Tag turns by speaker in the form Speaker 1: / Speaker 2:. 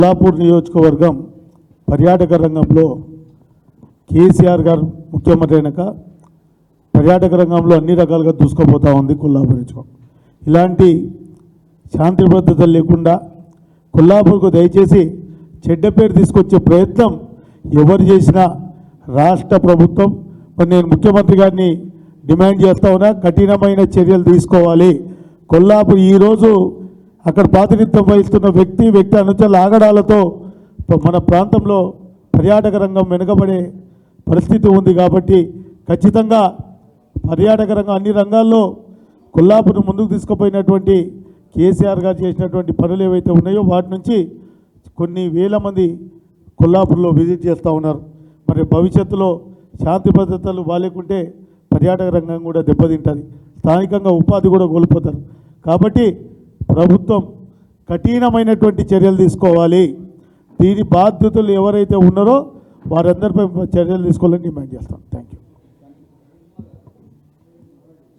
Speaker 1: కొల్లాపూర్ నియోజకవర్గం పర్యాటక రంగంలో కేసీఆర్ గారు ముఖ్యమంత్రి అయినాక పర్యాటక రంగంలో అన్ని రకాలుగా దూసుకుపోతూ ఉంది కొల్లాపూర్. ఇలాంటి శాంతి భద్రతలు లేకుండా కొల్లాపూర్కు దయచేసి చెడ్డ పేరు తీసుకొచ్చే ప్రయత్నం ఎవరు చేసినా రాష్ట్ర ప్రభుత్వం మరి నేను ముఖ్యమంత్రి గారిని డిమాండ్ చేస్తా ఉన్నా, కఠినమైన చర్యలు తీసుకోవాలి. కొల్లాపూర్ ఈరోజు అక్కడ ప్రాతినిధ్యం వహిస్తున్న వ్యక్తి అనుచరుల ఆగడాలతో మన ప్రాంతంలో పర్యాటక రంగం వెనుకబడే పరిస్థితి ఉంది. కాబట్టి ఖచ్చితంగా పర్యాటక రంగం అన్ని రంగాల్లో కొల్లాపూర్ ముందుకు తీసుకుపోయినటువంటి కేసీఆర్ గారు చేసినటువంటి పనులు ఏవైతే ఉన్నాయో వాటి నుంచి కొన్ని వేల మంది కొల్లాపూర్లో విజిట్ చేస్తూ ఉన్నారు. మరి భవిష్యత్తులో శాంతి భద్రతలు బాలేకుంటే పర్యాటక రంగం కూడా దెబ్బతింటుంది, స్థానికంగా ఉపాధి కూడా కోల్పోతారు. కాబట్టి ప్రభుత్వం కఠినమైనటువంటి చర్యలు తీసుకోవాలి. దీని బాధ్యతలు ఎవరైతే ఉన్నారో వారందరిపై చర్యలు తీసుకోవాలని డిమాండ్ చేస్తాం.